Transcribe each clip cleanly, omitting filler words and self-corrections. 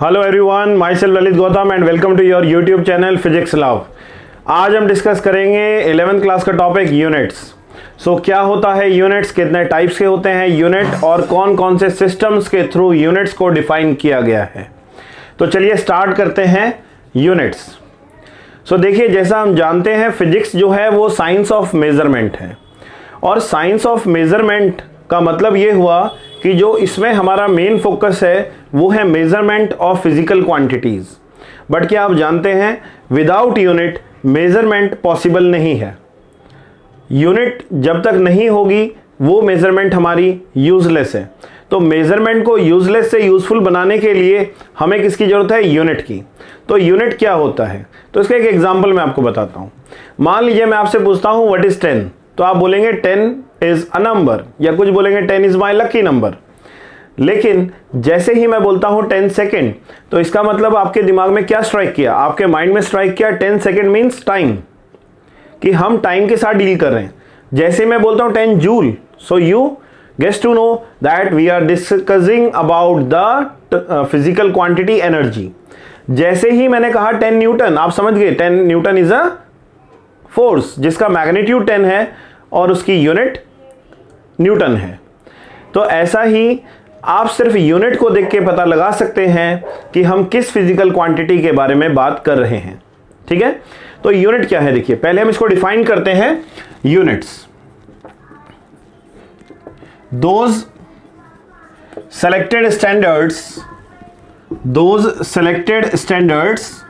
Hello everyone, myself Lalit Gautam and welcome to your YouTube channel physics love. आज हम discuss करेंगे 11th class का topic units. सो क्या होता है यूनिट्स, कितने टाइप्स के होते हैं यूनिट और कौन कौन से सिस्टम्स के थ्रू यूनिट्स को डिफाइन किया गया है। तो चलिए स्टार्ट करते हैं यूनिट्स। सो देखिए, जैसा हम जानते हैं फिजिक्स जो है वो साइंस ऑफ मेजरमेंट है और साइंस ऑफ मेजरमेंट का मतलब ये हुआ कि जो इसमें हमारा मेन फोकस है वो है measurement of physical quantities. But क्या आप जानते हैं विदाउट यूनिट मेजरमेंट पॉसिबल नहीं है। यूनिट जब तक नहीं होगी वो मेजरमेंट हमारी यूजलेस है। तो मेजरमेंट को यूजलेस से यूजफुल बनाने के लिए हमें किसकी ज़रूरत है? यूनिट की। तो यूनिट क्या होता है, तो इसका एक एग्जाम्पल मैं आपको बताता हूँ। मान लीजिए मैं आपसे पूछता हूँ व्हाट इज़ 10, तो आप बोलेंगे 10 इज़ अ नंबर, या कुछ बोलेंगे 10 इज़ माई लकी नंबर। लेकिन जैसे ही मैं बोलता हूं 10 सेकेंड, तो इसका मतलब आपके दिमाग में क्या स्ट्राइक किया? आपके माइंड में स्ट्राइक किया 10 सेकेंड मीन्स टाइम, कि हम टाइम के साथ डील कर रहे हैं। जैसे मैं बोलता हूं 10 joule, so you gets to know that we are discussing about the physical quantity energy. जैसे ही मैंने कहा 10 न्यूटन, आप समझ गए 10 न्यूटन इज अ फोर्स जिसका मैग्नीट्यूड 10 है और उसकी यूनिट न्यूटन है। तो ऐसा ही आप सिर्फ यूनिट को देख के पता लगा सकते हैं कि हम किस फिजिकल क्वांटिटी के बारे में बात कर रहे हैं। ठीक है, तो यूनिट क्या है देखिए, पहले हम इसको डिफाइन करते हैं। Units those selected standards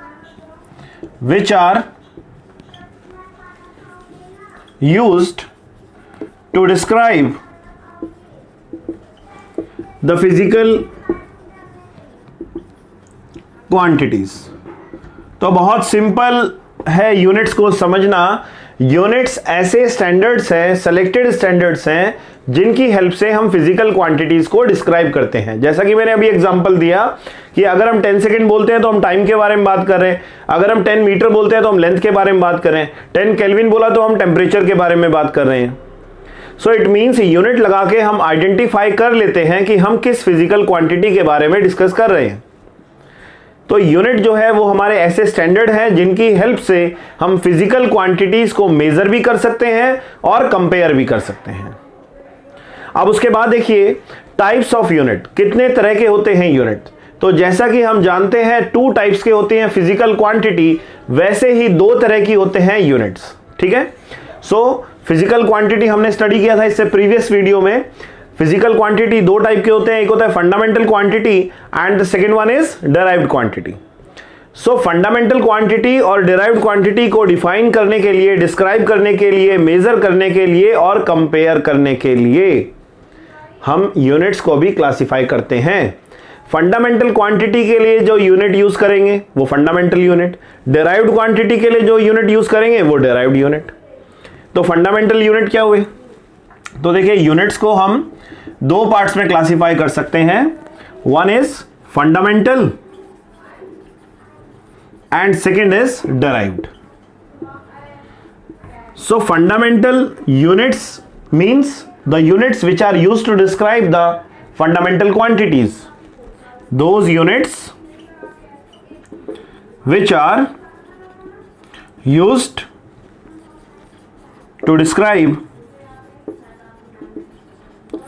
which are used to describe the physical quantities। तो बहुत सिंपल है यूनिट्स को समझना। यूनिट्स ऐसे स्टैंडर्ड्स हैं, सेलेक्टेड स्टैंडर्ड्स हैं जिनकी हेल्प से हम फिजिकल क्वांटिटीज को डिस्क्राइब करते हैं। जैसा कि मैंने अभी एग्जांपल दिया कि अगर हम 10 सेकंड बोलते हैं तो हम टाइम के बारे में बात कर रहे हैं, अगर हम 10 मीटर बोलते हैं तो हम लेंथ के बारे में बात कर रहे हैं, 10 केल्विन बोला तो हम टेम्परेचर के बारे में बात कर रहे हैं। सो इट मीन्स यूनिट लगा के हम आइडेंटिफाई कर लेते हैं कि हम किस फिजिकल क्वांटिटी के बारे में डिस्कस कर रहे हैं। तो यूनिट जो है वो हमारे ऐसे स्टैंडर्ड हैं जिनकी हेल्प से हम फिजिकल क्वांटिटीज को मेजर भी कर सकते हैं और कंपेयर भी कर सकते हैं। अब उसके बाद देखिए टाइप्स ऑफ यूनिट, कितने तरह के होते हैं यूनिट। तो जैसा कि हम जानते हैं 2 टाइप्स के होते हैं फिजिकल क्वांटिटी, वैसे ही 2 तरह की होते हैं यूनिट्स। ठीक है, सो फिजिकल क्वांटिटी हमने स्टडी किया था इससे प्रीवियस वीडियो में। फिजिकल क्वांटिटी 2 टाइप के होते हैं, एक होता है fundamental quantity and the second one is derived quantity. So fundamental quantity और डिराइव्ड क्वांटिटी को डिफाइन करने के लिए, डिस्क्राइब करने के लिए, मेजर करने के लिए और कंपेयर करने के लिए हम यूनिट्स को भी क्लासिफाई करते हैं। फंडामेंटल क्वांटिटी के लिए जो यूनिट यूज करेंगे वो फंडामेंटल यूनिट, डिराइव्ड क्वांटिटी के लिए जो यूनिट यूज करेंगे वो डिराइव्ड यूनिट। तो फंडामेंटल यूनिट क्या हुए? तो देखिए यूनिट्स को हम 2 पार्ट्स में क्लासिफाई कर सकते हैं। One is fundamental and second is derived. So fundamental units means the units which are used to describe the fundamental quantities, those units which are used to describe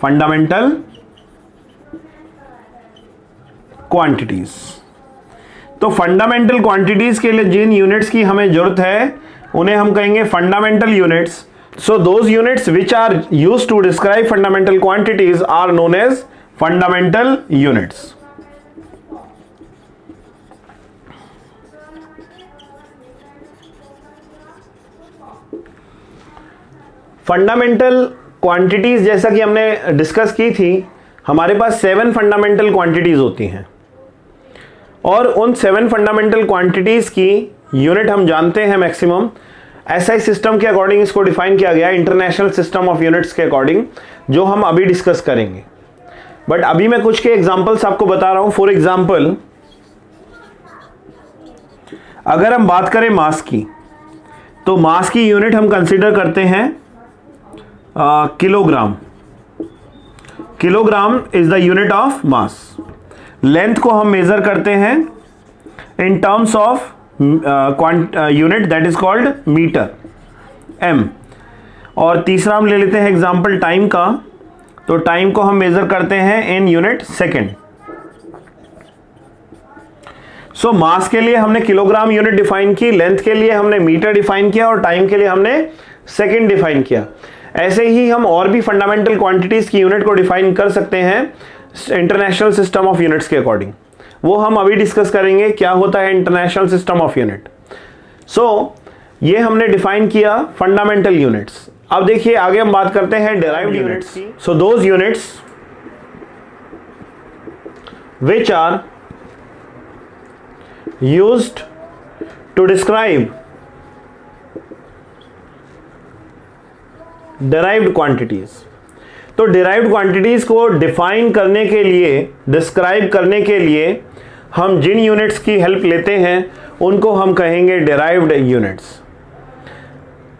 fundamental quantities। तो fundamental quantities के लिए जिन units की हमें जरूरत है उन्हें हम कहेंगे fundamental units. So those units which are used to describe fundamental quantities are known as fundamental units। Fundamental quantities जैसा कि हमने डिस्कस की थी, हमारे पास 7 फंडामेंटल क्वांटिटीज होती हैं और उन 7 फंडामेंटल क्वांटिटीज की यूनिट हम जानते हैं मैक्सिमम एसआई सिस्टम के अकॉर्डिंग इसको डिफाइन किया गया, इंटरनेशनल सिस्टम ऑफ यूनिट्स के अकॉर्डिंग, जो हम अभी डिस्कस करेंगे। बट अभी मैं कुछ के एग्जांपल्स आपको बता रहा हूं। फॉर एग्जांपल अगर हम बात करें मास की, तो मास की यूनिट हम कंसीडर करते हैं kilogram. Kilogram is the unit of mass. Length को हम मेजर करते हैं in terms of unit, that is called metre, M. और तीसरा हम ले लेते हैं एग्जांपल टाइम का, तो टाइम को हम मेजर करते हैं इन यूनिट सेकेंड। सो मास के लिए हमने किलोग्राम यूनिट डिफाइन की, लेंथ के लिए हमने मीटर डिफाइन किया और टाइम के लिए हमने सेकेंड डिफाइन किया। ऐसे ही हम और भी फंडामेंटल क्वांटिटीज की यूनिट को डिफाइन कर सकते हैं इंटरनेशनल सिस्टम ऑफ यूनिट्स के अकॉर्डिंग। वो हम अभी डिस्कस करेंगे क्या होता है इंटरनेशनल सिस्टम ऑफ यूनिट। सो ये हमने डिफाइन किया फंडामेंटल यूनिट्स। अब देखिए आगे हम बात करते हैं डिराइव्ड यूनिट्स की। So those units which are used to describe derived quantities. तो डिराइव्ड क्वांटिटीज को डिफाइन करने के लिए, डिस्क्राइब करने के लिए हम जिन यूनिट्स की हेल्प लेते हैं उनको हम कहेंगे डिराइव्ड यूनिट्स।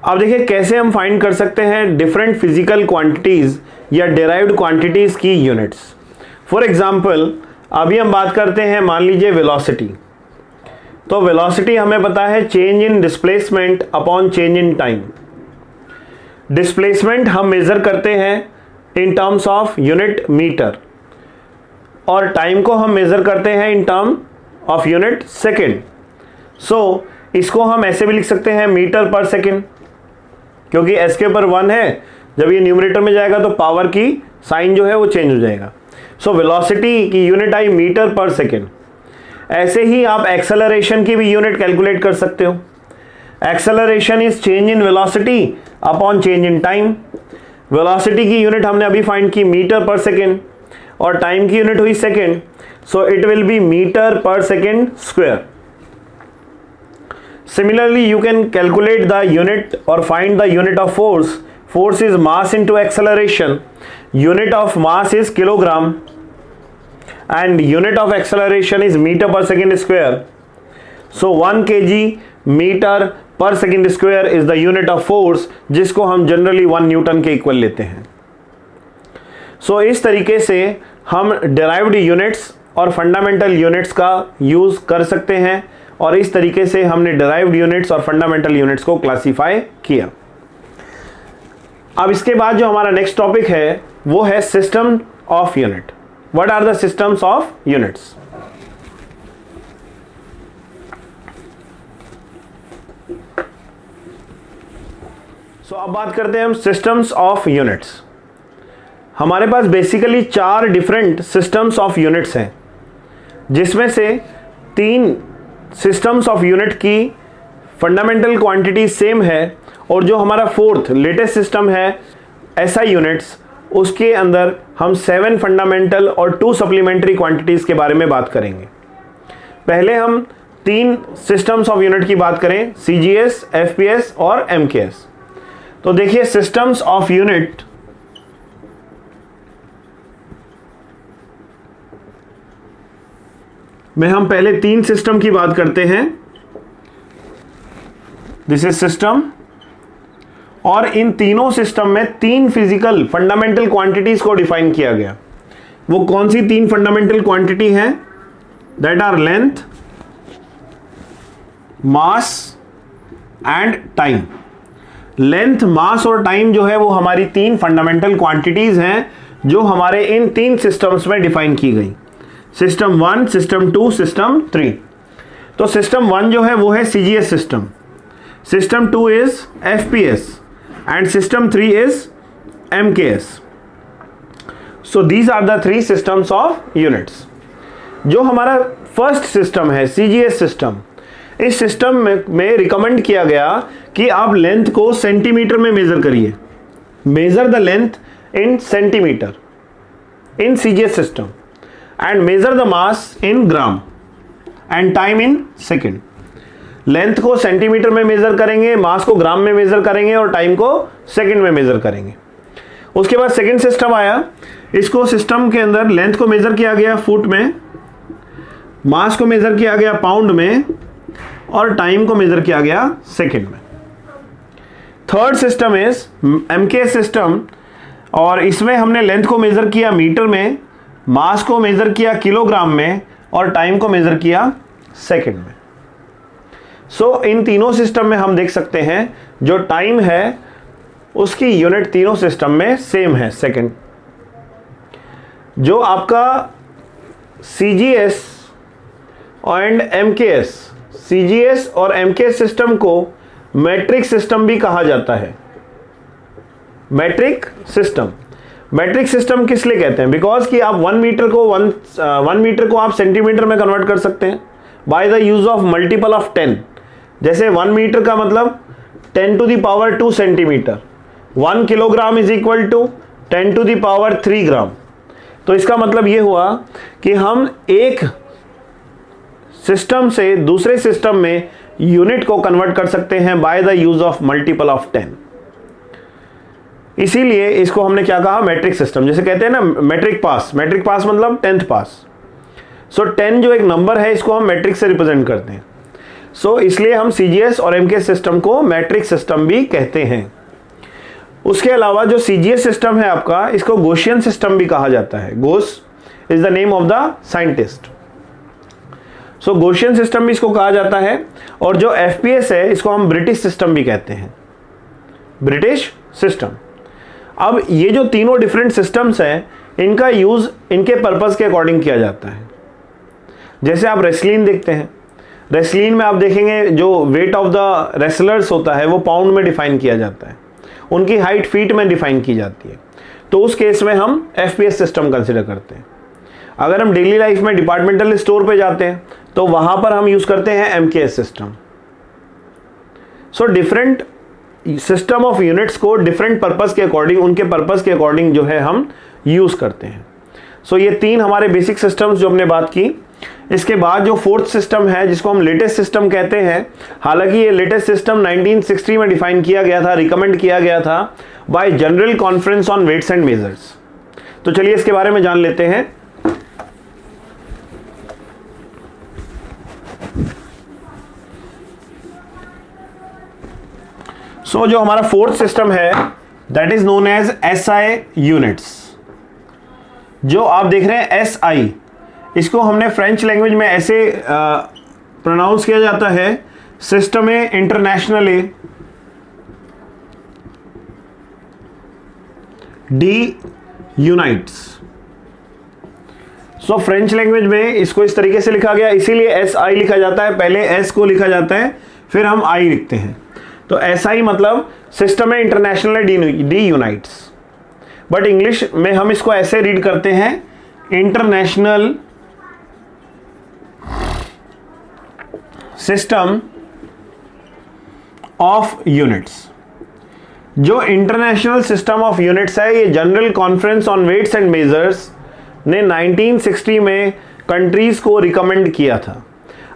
अब देखिए कैसे हम फाइंड कर सकते हैं डिफरेंट फिजिकल क्वांटिटीज या डिराइव्ड क्वांटिटीज की यूनिट्स। फॉर एग्जांपल अभी हम बात करते हैं, मान लीजिए वेलोसिटी। तो वेलोसिटी हमें पता है change in displacement upon change in time. Displacement हम मेजर करते हैं in terms of unit metre और टाइम को हम मेजर करते हैं in term of unit second. So इसको हम ऐसे भी लिख सकते हैं मीटर पर सेकेंड, क्योंकि एस के ऊपर 1 है, जब ये न्यूमरेटर में जाएगा तो पावर की साइन जो है वो चेंज हो जाएगा। सो वेलोसिटी की यूनिट आई मीटर पर सेकेंड। ऐसे ही आप एक्सेलरेशन की भी यूनिट कैलकुलेट कर सकते हो। Acceleration is change in velocity upon change in time. Velocity की यूनिट हमने अभी फाइंड की मीटर पर सेकेंड और टाइम की यूनिट हुई second, so it will be metre per second square. Similarly, you can calculate the unit or find the unit of force. Force is mass into acceleration. Unit of mass is kilogram and unit of acceleration is meter per second square. So 1 kg meter per second square is the unit of force, जिसको हम generally 1 Newton के equal लेते हैं। So इस तरीके से हम derived units और fundamental units का यूज कर सकते हैं और इस तरीके से हमने डिराइव्ड यूनिट्स और फंडामेंटल यूनिट्स को क्लासिफाई किया। अब इसके बाद जो हमारा नेक्स्ट टॉपिक है वो है system of unit. What are the systems of units? So अब बात करते हैं हम सिस्टम्स ऑफ यूनिट्स। हमारे पास basically 4 different systems of units हैं, जिसमें से 3 सिस्टम्स ऑफ यूनिट की फंडामेंटल क्वांटिटी सेम है और जो हमारा 4th लेटेस्ट सिस्टम है एसआई यूनिट्स, उसके अंदर हम 7 फंडामेंटल और 2 सप्लीमेंट्री क्वांटिटीज़ के बारे में बात करेंगे। पहले हम 3 सिस्टम्स ऑफ यूनिट की बात करें, सीजीएस, एफपीएस और एमकेएस। तो देखिए सिस्टम्स ऑफ यूनिट में हम पहले 3 सिस्टम की बात करते हैं। दिस इज सिस्टम, और इन तीनों सिस्टम में 3 फिजिकल फंडामेंटल क्वांटिटीज को डिफाइन किया गया। वो कौन सी 3 फंडामेंटल क्वांटिटी हैं? That are length, mass and time. Length, mass और टाइम जो है वो हमारी 3 फंडामेंटल क्वांटिटीज हैं जो हमारे इन 3 सिस्टम्स में डिफाइन की गई। System 1, system 2, system 3। तो सिस्टम 1 जो है वो है CGS system, system 2 is FPS and system 3 is MKS. So these are the 3 systems of units. जो हमारा फर्स्ट सिस्टम है सीजीएस सिस्टम, इस सिस्टम में रिकमेंड किया गया कि आप लेंथ को सेंटीमीटर में मेजर करिए। Measure the length in centimetre in CGS system and measure the mass in gram and time in second। Length को सेंटीमीटर में मेजर करेंगे, मास को ग्राम में मेजर करेंगे और टाइम को सेकंड में मेजर करेंगे। उसके बाद सेकंड सिस्टम आया, इसको सिस्टम के अंदर लेंथ को मेजर किया गया फुट में, मास को मेजर किया गया पाउंड में और टाइम को मेजर किया गया सेकंड में। Third system is MK system, और इसमें हमने लेंथ को मेजर किया मीटर में, मास को मेजर किया किलोग्राम में और टाइम को मेजर किया सेकंड में। सो इन तीनों सिस्टम में हम देख सकते हैं जो टाइम है उसकी यूनिट तीनों सिस्टम में सेम है, सेकंड। जो आपका CGS एंड MKS, CGS और MKS सिस्टम को मैट्रिक सिस्टम भी कहा जाता है। मैट्रिक सिस्टम, मैट्रिक सिस्टम किस लिए कहते हैं? बिकॉज कि आप 1 मीटर को आप सेंटीमीटर में कन्वर्ट कर सकते हैं by the use of multiple of 10। जैसे 1 मीटर का मतलब 10 to the power 2 centimetre, 1 kilogram is equal to 10 to the power 3 gram. तो इसका मतलब ये हुआ कि हम एक सिस्टम से दूसरे सिस्टम में यूनिट को कन्वर्ट कर सकते हैं by the use of multiple of 10। इसीलिए इसको हमने क्या कहा? Matric system. जैसे कहते हैं ना मैट्रिक पास, मैट्रिक पास मतलब 10th पास। सो 10 जो एक नंबर है इसको हम मैट्रिक से रिप्रेजेंट करते हैं। सो इसलिए हम CGS और MKS सिस्टम को मैट्रिक सिस्टम भी कहते हैं। उसके अलावा जो CGS सिस्टम है आपका, इसको गॉसियन सिस्टम भी कहा जाता है। Gauss is the name of the scientist. So Gaussian system भी इसको कहा जाता है। और जो FPS है इसको हम ब्रिटिश सिस्टम भी कहते हैं, ब्रिटिश सिस्टम। अब ये जो तीनों डिफरेंट सिस्टम्स हैं इनका यूज इनके पर्पस के अकॉर्डिंग किया जाता है। जैसे आप रेसलिन देखते हैं, रेसलिन में आप देखेंगे जो वेट ऑफ द रेसलर्स होता है वो पाउंड में डिफाइन किया जाता है, उनकी हाइट फीट में डिफाइन की जाती है। तो उस केस में हम FPS सिस्टम कंसिडर करते हैं। अगर हम डेली लाइफ में डिपार्टमेंटल स्टोर पे जाते हैं तो वहां पर हम यूज करते हैं MKS system. So different system of units को डिफरेंट पर्पस के अकॉर्डिंग, उनके पर्पस के अकॉर्डिंग जो है हम यूज करते हैं। सो ये तीन हमारे बेसिक सिस्टम्स जो हमने बात की। इसके बाद जो फोर्थ सिस्टम है जिसको हम लेटेस्ट सिस्टम कहते हैं, हालांकि ये लेटेस्ट सिस्टम 1960 में डिफाइन किया गया था, रिकमेंड किया गया था by general conference on weights and measures. तो चलिए इसके बारे में जान लेते हैं। सो जो हमारा फोर्थ सिस्टम है that is known as SI units. जो आप देख रहे हैं SI, इसको हमने फ्रेंच लैंग्वेज में ऐसे प्रोनाउंस किया जाता है, सिस्टमे इंटरनेशनले डी यूनाइट्स। सो फ्रेंच लैंग्वेज में इसको इस तरीके से लिखा गया, इसीलिए SI लिखा जाता है। पहले S को लिखा जाता है फिर हम I लिखते हैं। तो SI मतलब सिस्टमे इंटरनेशनल डी यूनाइट्स, बट इंग्लिश में हम इसको ऐसे रीड करते हैं इंटरनेशनल सिस्टम ऑफ यूनिट्स। जो इंटरनेशनल सिस्टम ऑफ यूनिट्स है ये general conference on weights and measures ने 1960 में कंट्रीज को रिकमेंड किया था।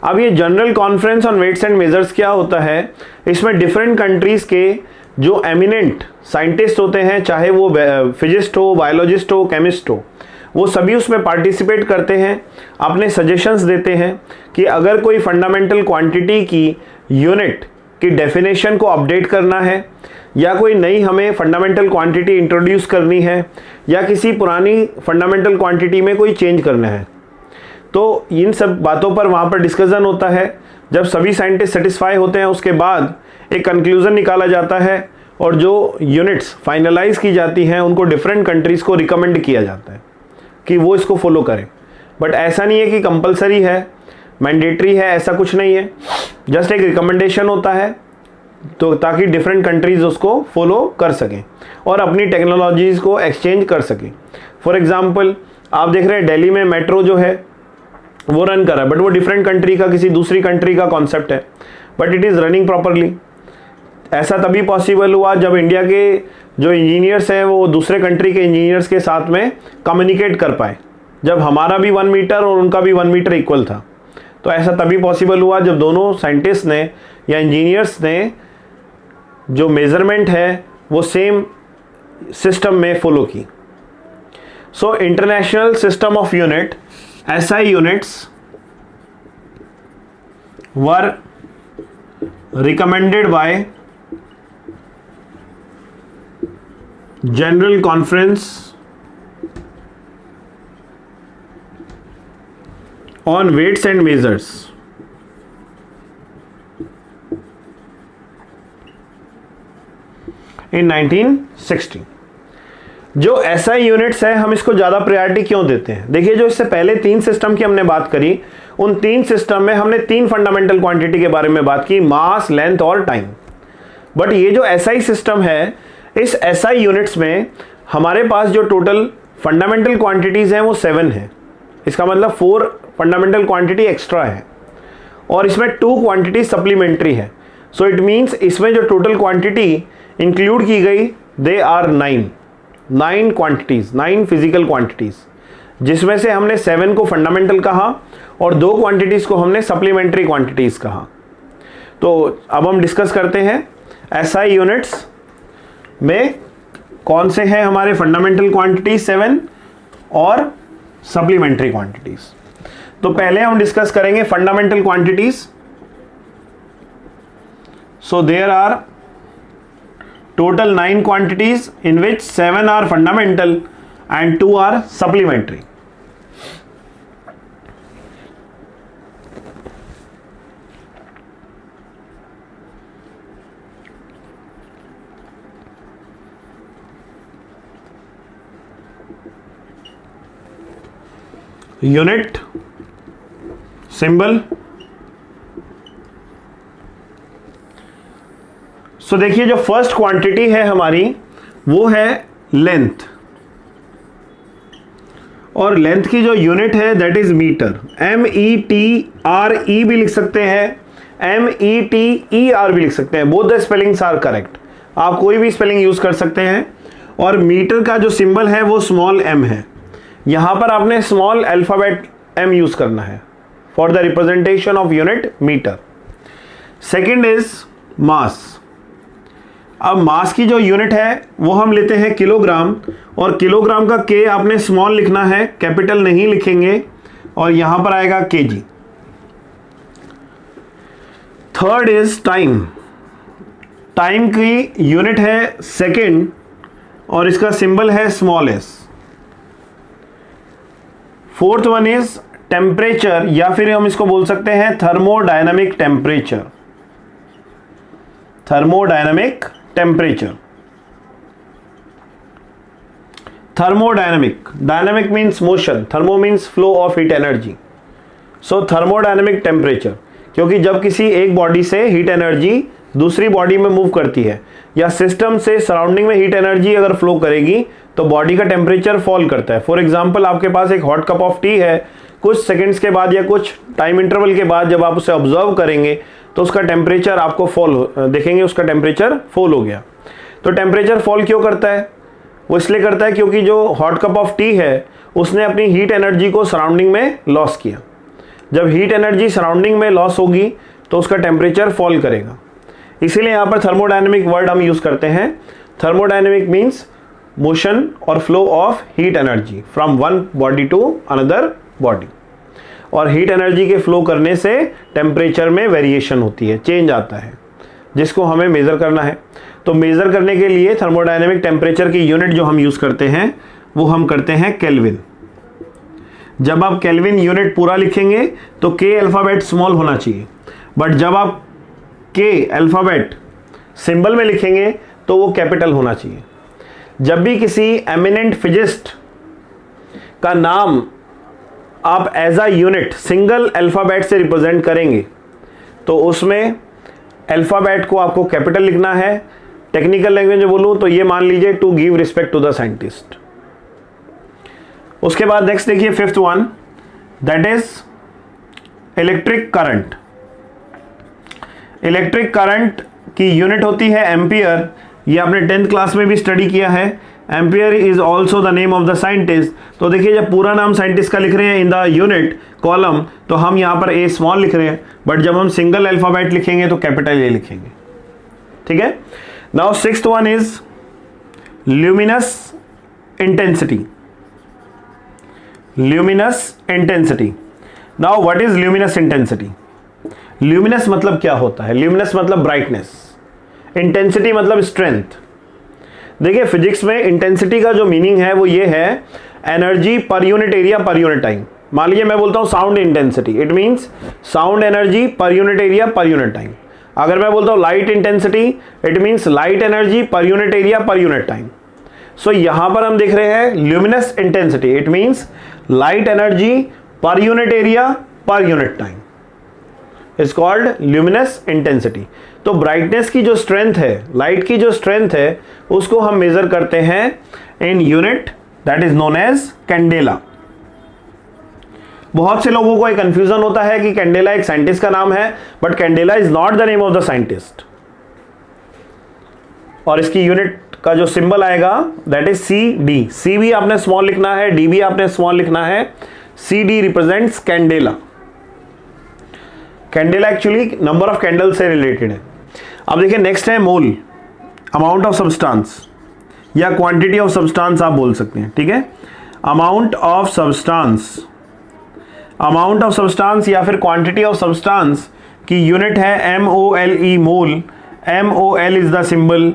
अब ये general conference on weights and measures क्या होता है? इसमें डिफरेंट कंट्रीज के जो एमिनेंट साइंटिस्ट होते हैं, चाहे वो फिजिस्ट हो, बायोलॉजिस्ट हो, केमिस्ट हो, वो सभी उसमें पार्टिसिपेट करते हैं, अपने सजेशंस देते हैं कि अगर कोई फंडामेंटल क्वांटिटी की यूनिट की डेफिनेशन को अपडेट करना है या कोई नई हमें फंडामेंटल क्वांटिटी इंट्रोड्यूस करनी है या किसी पुरानी फंडामेंटल क्वांटिटी में कोई चेंज करना है, तो इन सब बातों पर वहाँ पर डिस्कशन होता है। जब सभी साइंटिस्ट सेटिस्फाई होते हैं उसके बाद एक कंक्लूजन निकाला जाता है और जो यूनिट्स फाइनलाइज की जाती हैं उनको डिफरेंट कंट्रीज़ को रिकमेंड किया जाता है कि वो इसको फॉलो करें। बट ऐसा नहीं है कि कंपलसरी है, मैंडेटरी है, ऐसा कुछ नहीं है, जस्ट एक रिकमेंडेशन होता है तो ताकि डिफरेंट कंट्रीज़ उसको फॉलो कर सकें और अपनी टेक्नोलॉजीज़ को एक्सचेंज कर सकें। फॉर एग्जांपल आप देख रहे हैं दिल्ली में मेट्रो जो है वो रन कर रहा है, बट वो डिफरेंट कंट्री का, किसी दूसरी कंट्री का कॉन्सेप्ट है, but it is running properly. ऐसा तभी पॉसिबल हुआ जब इंडिया के जो इंजीनियर्स हैं वो दूसरे कंट्री के इंजीनियर्स के साथ में कम्युनिकेट कर पाए, जब हमारा भी 1 मीटर और उनका भी 1 मीटर इक्वल था। तो ऐसा तभी पॉसिबल हुआ जब दोनों साइंटिस्ट ने या इंजीनियर्स ने जो मेजरमेंट है वो सेम सिस्टम में फॉलो की। So international system of unit SI units were recommended by General Conference on weights and measures. In 1960 जो SI यूनिट्स है हम इसको ज़्यादा प्रायोरिटी क्यों देते हैं? देखिए, जो इससे पहले 3 सिस्टम की हमने बात करी, उन 3 सिस्टम में हमने 3 फंडामेंटल क्वांटिटी के बारे में बात की, मास, लेंथ और टाइम। बट ये जो SI सिस्टम है, इस SI यूनिट्स में हमारे पास जो टोटल फंडामेंटल क्वांटिटीज़ हैं वो 7 है। इसका मतलब 4 फंडामेंटल क्वांटिटी एक्स्ट्रा है और इसमें 2 क्वांटिटी सप्लीमेंट्री है। सो इट मीन्स इसमें जो टोटल क्वांटिटी इंक्लूड की गई they are 9 quantities, 9 physical quantities, जिसमें से हमने 7 को फंडामेंटल कहा और 2 क्वांटिटीज़ को हमने सप्लीमेंट्री क्वांटिटीज़ कहा। तो अब हम डिस्कस करते हैं SI यूनिट्स में कौन से हैं हमारे फंडामेंटल क्वांटिटीज 7 और सप्लीमेंट्री क्वांटिटीज। तो पहले हम डिस्कस करेंगे fundamental quantities. So there are total 9 quantities in which 7 are fundamental and 2 are supplementary. Unit, symbol. So देखिए, जो फर्स्ट क्वांटिटी है हमारी वो है लेंथ, और लेंथ की जो यूनिट है दैट इज मीटर। METRE भी लिख सकते हैं, METER भी लिख सकते हैं, both the spellings are correct. आप कोई भी स्पेलिंग यूज कर सकते हैं। और मीटर का जो सिंबल है वो स्मॉल m है। यहां पर आपने स्मॉल अल्फाबेट m यूज करना है for the representation of unit metre. Second is mass. अब मास की जो यूनिट है वो हम लेते हैं किलोग्राम, और किलोग्राम का K आपने स्मॉल लिखना है, कैपिटल नहीं लिखेंगे, और यहां पर आएगा kg। Third is time. Time की यूनिट है सेकेंड और इसका सिंबल है small s। Fourth one is temperature, या फिर हम इसको बोल सकते हैं thermodynamic temperature. Thermodynamic temperature. Thermodynamic, dynamic means motion, thermo means flow of heat energy. So thermodynamic temperature, क्योंकि जब किसी एक बॉडी से हीट एनर्जी दूसरी बॉडी में मूव करती है या सिस्टम से सराउंडिंग में हीट एनर्जी अगर फ्लो करेगी तो बॉडी का टेम्परेचर फॉल करता है। फॉर एग्जांपल, आपके पास एक हॉट कप ऑफ टी है, कुछ सेकंड्स के बाद या कुछ टाइम इंटरवल के बाद जब आप उसे ऑब्जर्व करेंगे तो उसका टेम्परेचर आपको देखेंगे उसका टेम्परेचर फॉल हो गया। तो टेम्परेचर फॉल क्यों करता है? वो इसलिए करता है क्योंकि जो हॉट कप ऑफ टी है उसने अपनी हीट एनर्जी को सराउंडिंग में लॉस किया। जब हीट एनर्जी सराउंडिंग में लॉस होगी तो उसका टेम्परेचर फॉल करेगा। इसीलिए यहाँ पर थर्मोडायनेमिक वर्ड हम यूज करते हैं। थर्मोडायनेमिक मीन्स मोशन और flow of heat energy from one body to another body, और हीट एनर्जी के फ्लो करने से टेम्परेचर में वेरिएशन होती है, चेंज आता है, जिसको हमें मेज़र करना है। तो मेज़र करने के लिए थर्मोडायनेमिक टेम्परेचर की यूनिट जो हम यूज़ करते हैं वो हम करते हैं केल्विन। जब आप केल्विन यूनिट पूरा लिखेंगे तो K अल्फ़ाबेट स्मॉल होना चाहिए, बट जब आप K अल्फ़ाबेट सिंबल में लिखेंगे तो वो कैपिटल होना चाहिए। जब भी किसी एमिनेंट फिजिस्ट का नाम आप as a unit single alphabet से रिप्रेजेंट करेंगे तो उसमें अल्फ़ाबेट को आपको कैपिटल लिखना है। टेक्निकल लैंग्वेज में बोलूँ तो ये मान लीजिए to give respect to the scientist. उसके बाद नेक्स्ट देखिए fifth one, that is electric current. Electric current की यूनिट होती है एम्पियर। ये आपने 10th क्लास में भी स्टडी किया है। Ampere is also the name of the scientist. तो देखिए, जब पूरा नाम साइंटिस्ट का लिख रहे हैं इन द यूनिट कॉलम तो हम यहाँ पर ए स्मॉल लिख रहे हैं, बट जब हम सिंगल अल्फाबेट लिखेंगे तो कैपिटल ए लिखेंगे। ठीक है। Now sixth one is luminous intensity. Luminous intensity. Now what is luminous intensity? Luminous मतलब क्या होता है? ल्यूमिनस मतलब ब्राइटनेस, इंटेंसिटी मतलब स्ट्रेंथ। देखिए, फिजिक्स में इंटेंसिटी का जो मीनिंग है वो ये है energy per unit area per unit time. मान लीजिए मैं बोलता हूं sound intensity, it means sound energy per unit area per unit time. अगर मैं बोलता हूं light intensity, it means light energy per unit area per unit time. So यहां पर हम देख रहे हैं luminous intensity, it means light energy per unit area per unit time is called luminous intensity. तो ब्राइटनेस की जो स्ट्रेंथ है, लाइट की जो स्ट्रेंथ है, उसको हम मेजर करते हैं in unit, that is known as candela. बहुत से लोगों को एक कंफ्यूजन होता है कि कैंडेला एक साइंटिस्ट का नाम है, but candela is not the name of the scientist. और इसकी यूनिट का जो सिंबल आएगा दैट इज सी डी। सी भी आपने स्मॉल लिखना है, डी भी आपने स्मॉल लिखना है। C D represents candela. Candela actually number of candle से रिलेटेड है। अब देखिए नेक्स्ट है मोल, अमाउंट ऑफ सब्सटेंस या क्वांटिटी ऑफ सब्सटेंस आप बोल सकते हैं, ठीक है। Amount of substance, amount of substance या फिर क्वांटिटी ऑफ सब्सटेंस की यूनिट है MOLE, mole. MOL is the symbol,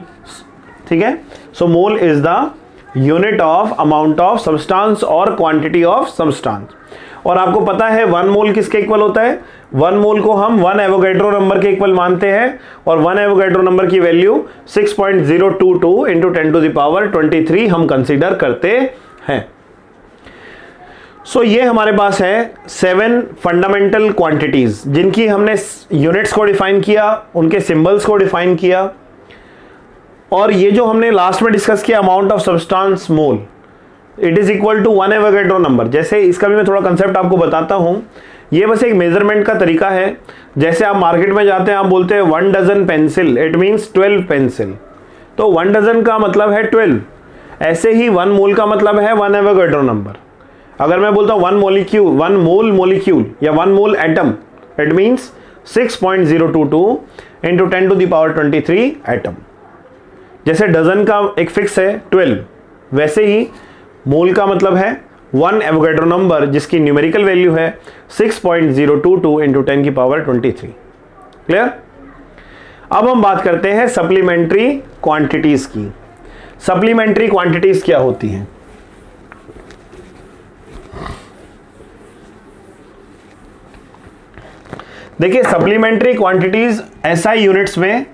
ठीक है। So mole is the unit of amount of substance और क्वांटिटी ऑफ सब्सटेंस। और आपको पता है 1 मोल किसके इक्वल होता है? 1 मोल को हम 1 एवोगैड्रो नंबर के इक्वल मानते हैं, और 1 एवोगैड्रो नंबर की वैल्यू 6.022 इंटू 10⁻23 हम कंसीडर करते हैं। सो ये हमारे पास है 7 फंडामेंटल क्वांटिटीज, जिनकी हमने यूनिट्स को डिफाइन किया, उनके सिंबल्स को डिफाइन किया, और ये जो हमने लास्ट में डिस्कस किया amount of substance mole, it is equal to 1 Avogadro number. जैसे इसका भी मैं थोड़ा कंसेप्ट आपको बताता हूं। ये बस एक मेजरमेंट का तरीका है। जैसे आप मार्केट में जाते हैं, आप बोलते हैं 1 dozen pencil, it means 12 pencil. तो 1 डजन का मतलब है 12। ऐसे ही 1 मोल का मतलब है 1 एवोगैड्रो नंबर। अगर मैं बोलता हूं 1 मोलिक्यूल, 1 मोल मोलिक्यूल या 1 मोल atom, it means 6.022 into 10⁻23 atom. जैसे डजन का एक फिक्स है 12, वैसे ही मोल का मतलब है 1 एवोगैड्रो नंबर, जिसकी न्यूमेरिकल वैल्यू है 6.022 इंटू 10⁻23। क्लियर? अब हम बात करते हैं सप्लीमेंट्री क्वांटिटीज की। सप्लीमेंट्री क्वांटिटीज क्या होती हैं? देखिए, सप्लीमेंट्री क्वांटिटीज SI यूनिट्स में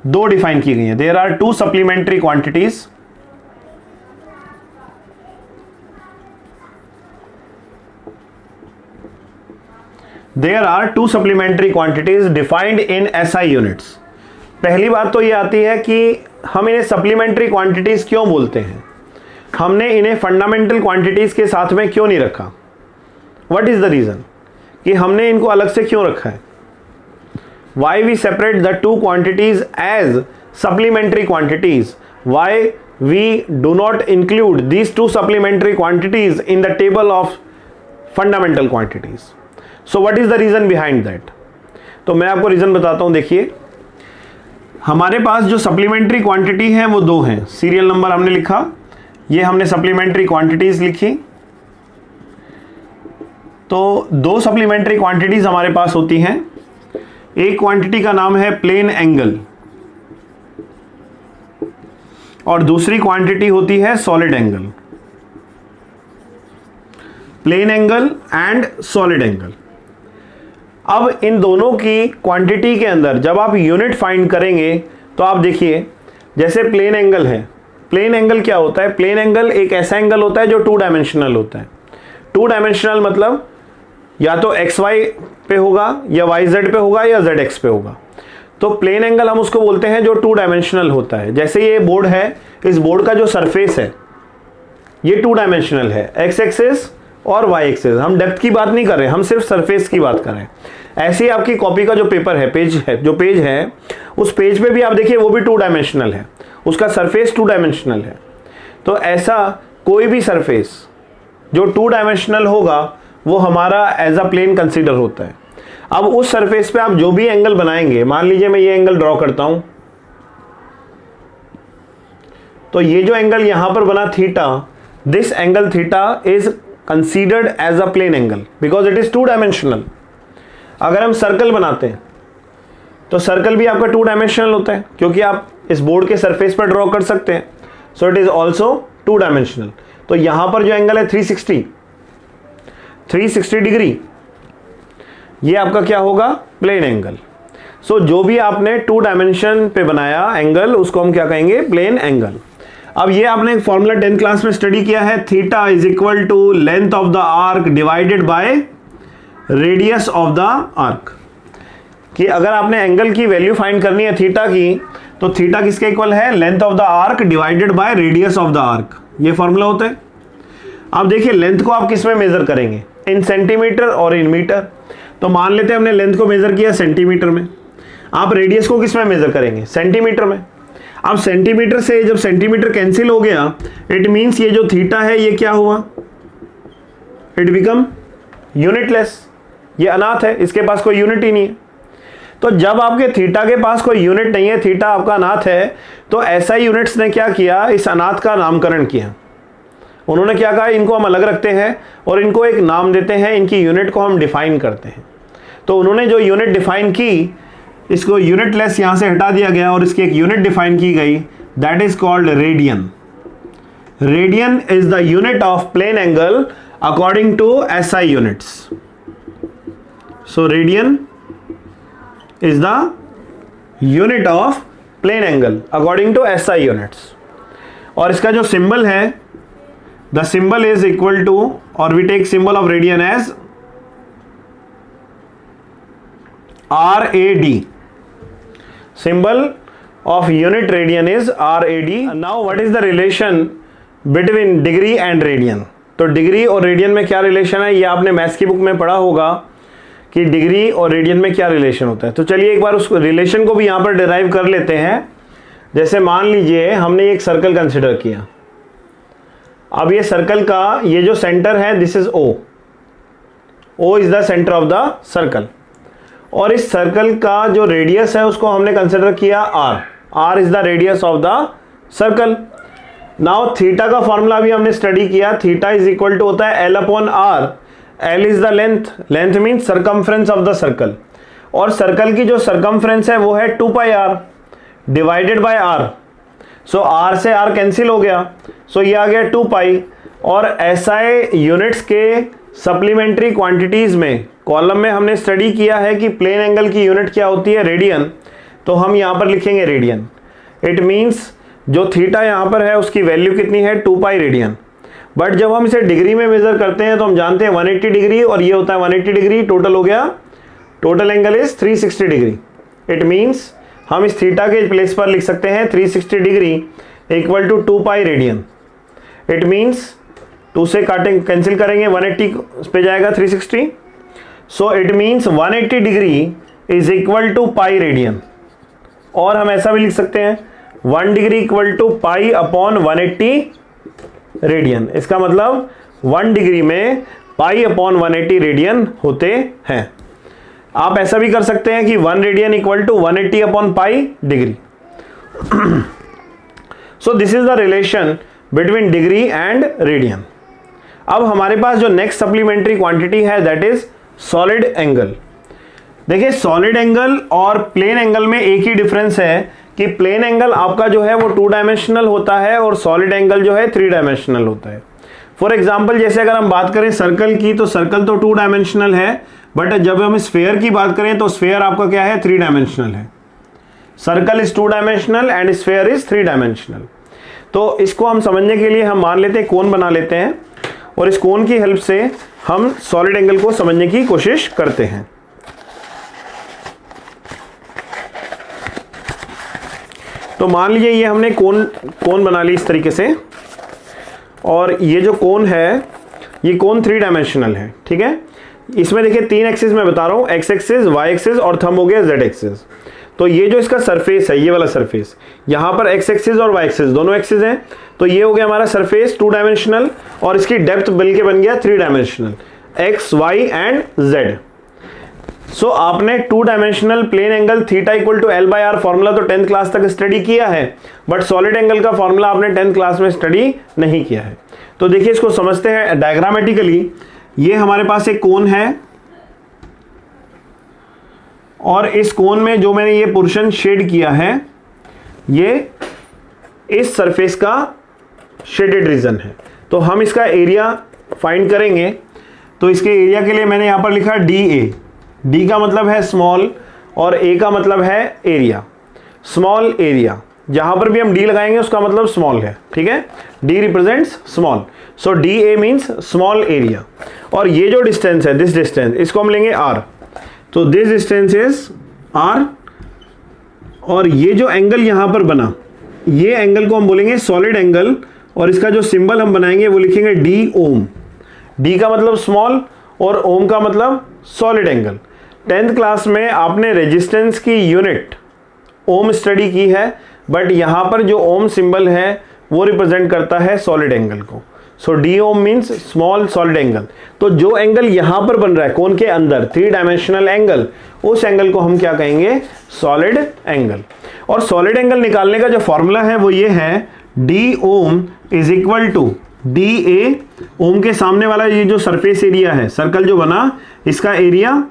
2 डिफाइन की गई हैं। There are 2 supplementary quantities. There are 2 supplementary quantities defined in SI units। पहली बात तो ये आती है कि हम इन्हें सप्लीमेंट्री क्वांटिटीज क्यों बोलते हैं, हमने इन्हें फंडामेंटल क्वांटिटीज के साथ में क्यों नहीं रखा। व्हाट इज द रीजन कि हमने इनको अलग से क्यों रखा है? Why we separate the 2 quantities as supplementary quantities, why we do not include these 2 supplementary quantities in the table of fundamental quantities. So what is the reason behind that? तो मैं आपको रीजन बताता हूं। देखिए, हमारे पास जो सप्लीमेंट्री क्वांटिटी है वो 2 हैं। सीरियल नंबर हमने लिखा, ये हमने सप्लीमेंट्री क्वांटिटीज लिखी। तो 2 सप्लीमेंट्री क्वांटिटीज हमारे पास होती हैं। एक क्वांटिटी का नाम है प्लेन एंगल और दूसरी क्वांटिटी होती है solid angle. Plane angle and solid angle. अब इन दोनों की क्वांटिटी के अंदर जब आप यूनिट फाइंड करेंगे तो आप देखिए, जैसे प्लेन एंगल है, प्लेन एंगल क्या होता है? प्लेन एंगल एक ऐसा एंगल होता है जो 2 डायमेंशनल होता है। 2 डायमेंशनल मतलब या तो XY पे होगा या YZ पे होगा या ZX पे होगा। तो प्लेन एंगल हम उसको बोलते हैं जो 2 डायमेंशनल होता है। जैसे ये बोर्ड है, इस बोर्ड का जो सरफेस है ये 2 डायमेंशनल है, X एक्सिस और Y एक्सिस। हम डेप्थ की बात नहीं कर रहे, हम सिर्फ सरफेस की बात कर रहे हैं। ऐसे ही आपकी कॉपी का जो पेपर है, पेज है, जो पेज है, उस पेज पे भी आप देखिए वो भी 2 डायमेंशनल है, उसका सरफेस 2 डायमेंशनल है। तो ऐसा कोई भी सरफेस जो 2 डायमेंशनल होगा वो हमारा एज अ प्लेन कंसीडर होता है। अब उस सरफेस पे आप जो भी एंगल बनाएंगे, मान लीजिए मैं ये एंगल ड्रॉ करता हूं, तो ये जो एंगल यहां पर बना theta, this angle theta is considered as a plane angle because it is 2 dimensional. अगर हम सर्कल बनाते हैं तो सर्कल भी आपका 2 डायमेंशनल होता है, क्योंकि आप इस बोर्ड के सरफेस पर ड्रॉ कर सकते हैं। So it is also 2 dimensional. तो यहां पर जो एंगल है 360, 360 डिग्री, ये आपका क्या होगा, प्लेन एंगल। सो जो भी आपने 2 डायमेंशन पे बनाया एंगल, उसको हम क्या कहेंगे, प्लेन एंगल। अब ये आपने एक फॉर्मूला 10th क्लास में स्टडी किया है, theta is equal to length of the arc divided by radius of the arc. कि अगर आपने एंगल की वैल्यू फाइंड करनी है थीटा की, तो थीटा किसके इक्वल है, length of the arc divided by radius of the arc, ये फॉर्मूला होता है। अब देखिए लेंथ को आप किस में मेजर करेंगे, इन सेंटीमीटर और इन मीटर। तो मान लेते हैं हमने लेंथ को मेजर किया सेंटीमीटर में, आप रेडियस को किस में मेजर करेंगे, सेंटीमीटर में। अब सेंटीमीटर से जब सेंटीमीटर कैंसिल हो गया, इट मींस ये जो थीटा है ये क्या हुआ, इट बिकम यूनिटलेस, ये अनाथ है, इसके पास कोई यूनिट ही नहीं है। तो जब आपके थीटा के पास कोई यूनिट नहीं है, थीटा आपका अनाथ है, तो एसआई यूनिट्स ने क्या किया, इस अनाथ का नामकरण किया। उन्होंने क्या कहा, इनको हम अलग रखते हैं और इनको एक नाम देते हैं, इनकी यूनिट को हम डिफाइन करते हैं। तो उन्होंने जो यूनिट डिफाइन की, इसको यूनिटलेस यहां से हटा दिया गया और इसकी एक यूनिट डिफाइन की गई, that is called radian. Radian is the unit of plane angle according to SI units. So radian is the unit of plane angle according to SI units। और इसका जो सिंबल है, the symbol is equal to, और we take symbol of radian as RAD। symbol of unit radian is RAD। now what is the relation between degree and radian? तो degree और radian में क्या relation है, ये आपने maths की book में पढ़ा होगा कि डिग्री और रेडियन में क्या रिलेशन होता है। तो चलिए एक बार उस रिलेशन को भी यहां पर डिराइव कर लेते हैं। जैसे मान लीजिए हमने एक सर्कल कंसिडर किया, अब ये सर्कल का ये जो सेंटर है, this is O, O is the centre of the circle, और इस सर्कल का जो रेडियस है उसको हमने कंसिडर किया R, R is the radius of the circle. Now theta का फॉर्मूला भी हमने स्टडी किया, थीटा इज इक्वल टू होता है L upon R। L is the length, length means circumference of the circle, और सर्कल की जो सर्कमफ्रेंस है वो है 2 पाई r divided by r। So r से r कैंसिल हो गया, सो ये आ गया 2 पाई। और SI यूनिट्स के सप्लीमेंट्री क्वांटिटीज में कॉलम में हमने स्टडी किया है कि प्लेन एंगल की यूनिट क्या होती है, रेडियन। तो हम यहाँ पर लिखेंगे रेडियन। इट मीन्स जो थीटा यहाँ पर है उसकी वैल्यू कितनी है, 2 पाई रेडियन। बट जब हम इसे डिग्री में मेजर करते हैं तो हम जानते हैं 180 डिग्री और ये होता है 180 डिग्री, टोटल हो गया, total angle is 360 degree. It means हम इस थीटा के प्लेस पर लिख सकते हैं 360 degree equal to 2 pi radian. It means 2 से काटेंगे, कैंसिल करेंगे, 180 पे जाएगा 360। सो इट मींस 180 degree is equal to pi radian. और हम ऐसा भी लिख सकते हैं 1 degree equal to pi upon 180 radian. इसका मतलब 1 डिग्री में पाई अपॉन 180 रेडियन होते हैं। आप ऐसा भी कर सकते हैं कि 1 radian equal to 180 upon pi degree. So this is the relation between degree and radian. अब हमारे पास जो नेक्स्ट सप्लीमेंट्री क्वांटिटी है दैट इज सॉलिड एंगल। देखिए सॉलिड एंगल और प्लेन एंगल में एक ही डिफरेंस है कि प्लेन एंगल आपका जो है वो 2 डायमेंशनल होता है और सॉलिड एंगल जो है 3 डायमेंशनल होता है। फॉर एग्जांपल जैसे अगर हम बात करें सर्कल की, तो सर्कल तो 2 डायमेंशनल है, बट जब हम स्फेयर की बात करें तो स्फेयर आपका क्या है, 3 डायमेंशनल है। Circle is 2 dimensional and sphere is 3 dimensional. तो इसको हम समझने के लिए हम मान लेते हैं कोन बना लेते हैं, और इस कोन की हेल्प से हम सॉलिड एंगल को समझने की कोशिश करते हैं। तो मान लीजिए ये हमने कोन बना ली इस तरीके से, और ये जो कोन है ये कोन 3 डायमेंशनल है, ठीक है। इसमें देखिए 3 एक्सिस मैं बता रहा हूँ, एक्स एक्सिस, वाई एक्सिस और थंब हो गया जेड एक्सिस। तो ये जो इसका सरफेस है, ये वाला सरफेस, यहाँ पर एक्स एक्सिस और वाई एक्सिस दोनों एक्सिस हैं, तो ये हो गया हमारा सरफेस 2 डायमेंशनल, और इसकी डेप्थ बल्कि बन गया 3 dimensional, X Y and Z. So आपने 2 dimensional plane angle theta equal to L by R formula तो 10th क्लास तक स्टडी किया है, बट सॉलिड एंगल का फॉर्मूला आपने 10th क्लास में स्टडी नहीं किया है। तो देखिए इसको समझते हैं डायग्रामेटिकली। ये हमारे पास एक कोन है, और इस कोन में जो मैंने ये पोर्शन शेड किया है, ये इस सरफेस का शेडेड रीजन है। तो हम इसका एरिया फाइंड करेंगे। तो इसके एरिया के लिए मैंने यहाँ पर लिखा डी ए। डी का मतलब है स्मॉल और ए का मतलब है एरिया, स्मॉल एरिया। जहां पर भी हम डी लगाएंगे उसका मतलब स्मॉल है, ठीक है। D represents small, so D A means small area. और ये जो डिस्टेंस है, दिस डिस्टेंस, इसको हम लेंगे आर। तो दिस डिस्टेंस इज आर। और ये जो एंगल यहां पर बना, ये एंगल को हम बोलेंगे सॉलिड एंगल, और इसका जो सिंबल हम बनाएंगे वो लिखेंगे डी ओम। डी का मतलब स्मॉल और ओम का मतलब सॉलिड एंगल। 10th क्लास में आपने रेजिस्टेंस की यूनिट ओम स्टडी की है, बट यहां पर जो ओम सिंबल है वो रिप्रेजेंट करता है सॉलिड एंगल को। सो डी ओम मीन्स स्मॉल सॉलिड एंगल। तो जो एंगल यहां पर बन रहा है कोन के अंदर, 3 डायमेंशनल एंगल, उस एंगल को हम क्या कहेंगे, सॉलिड एंगल। और सॉलिड एंगल निकालने का जो फॉर्मूला है वो ये है, डी ओम is equal to d A. ओम के सामने वाला ये जो सरफेस एरिया है, सर्कल जो बना, इसका एरिया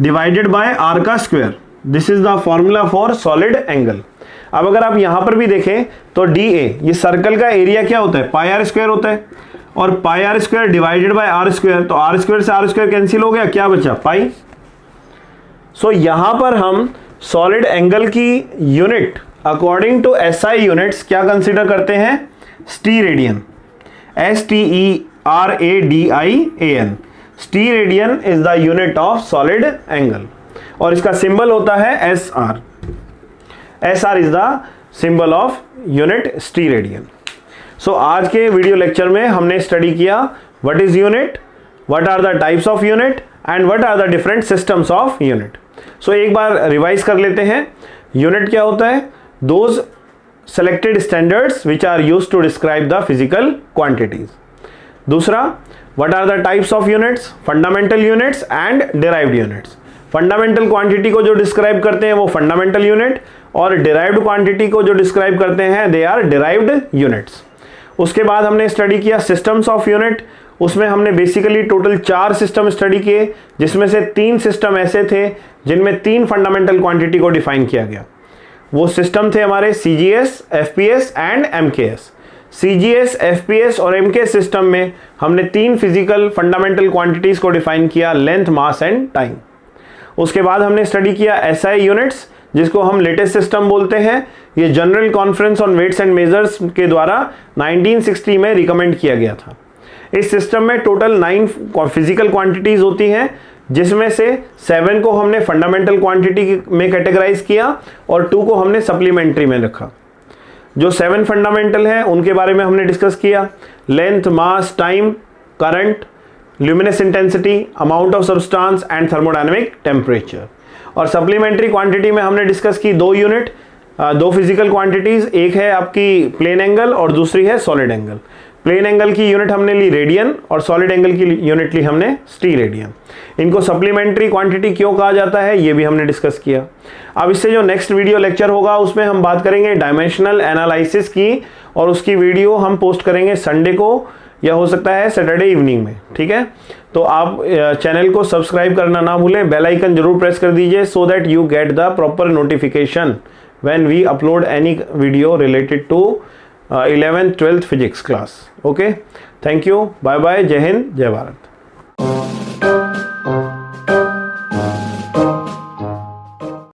डिवाइडेड बाय आर का square. This is the formula for solid angle. अब अगर आप यहां पर भी देखें तो डी ए, ये सर्कल का एरिया क्या होता है, पाई आर स्क्वायर होता है, और pi r square divided by r square, तो आर स्क्वायर से आर स्क्वायर कैंसिल हो गया, क्या बचा, पाई। सो यहां पर हम सॉलिड एंगल की unit according to SI units क्या कंसीडर करते हैं, steradian, STERADIAN। Steradian is the unit of solid angle, और इसका सिंबल होता है SR। SR is the symbol of unit steradian. So आज के वीडियो लेक्चर में हमने स्टडी किया what is unit, what are the types of unit, and what are the different systems of unit. So एक बार revise कर लेते हैं। यूनिट क्या होता है, those selected standards which are used to describe the physical quantities. दूसरा, what are the types of units, fundamental units and derived units. Fundamental quantity को जो डिस्क्राइब करते हैं वो फंडामेंटल यूनिट, और डिराइव्ड क्वांटिटी को जो डिस्क्राइब करते हैं दे आर डिराइव्ड यूनिट्स। उसके बाद हमने स्टडी किया सिस्टम्स ऑफ यूनिट। उसमें हमने बेसिकली टोटल 4 सिस्टम स्टडी किए, जिसमें से 3 सिस्टम ऐसे थे जिनमें 3 फंडामेंटल क्वांटिटी को डिफाइन किया गया। वो सिस्टम थे हमारे CGS, FPS and MKS। CGS, FPS और MKS सिस्टम में हमने 3 फिजिकल फंडामेंटल क्वांटिटीज को डिफाइन किया, लेंथ, मास एंड टाइम। उसके बाद हमने स्टडी किया SI यूनिट्स, जिसको हम लेटेस्ट सिस्टम बोलते हैं। ये general conference on weights and measures के द्वारा 1960 में रिकमेंड किया गया था। इस सिस्टम में टोटल 9 फिजिकल क्वांटिटीज होती हैं, जिसमें से 7 को हमने फंडामेंटल क्वांटिटी में कैटेगराइज किया और 2 को हमने सप्लीमेंट्री में रखा। जो 7 फंडामेंटल हैं उनके बारे में हमने डिस्कस किया, length, mass, time, current, luminous intensity, amount of substance and thermodynamic temperature. और सप्लीमेंट्री क्वांटिटी में हमने डिस्कस की 2 यूनिट, 2 फिजिकल क्वांटिटीज, एक है आपकी प्लेन एंगल और दूसरी है सॉलिड एंगल। प्लेन एंगल की यूनिट हमने ली रेडियन और सॉलिड एंगल की यूनिट ली हमने स्टीरेडियन। इनको सप्लीमेंट्री क्वांटिटी क्यों कहा जाता है ये भी हमने डिस्कस किया। अब इससे जो नेक्स्ट वीडियो लेक्चर होगा उसमें हम बात करेंगे डायमेंशनल एनालिसिस की, और उसकी वीडियो हम पोस्ट करेंगे संडे को, या हो सकता है सैटरडे इवनिंग में, ठीक है। तो आप चैनल को सब्सक्राइब करना ना भूलें, बेल आइकन जरूर प्रेस कर दीजिए, so that you get the proper notification when we upload any video related to 11th 12th physics class. Okay, thank you, bye bye, जय हिंद, जय भारत।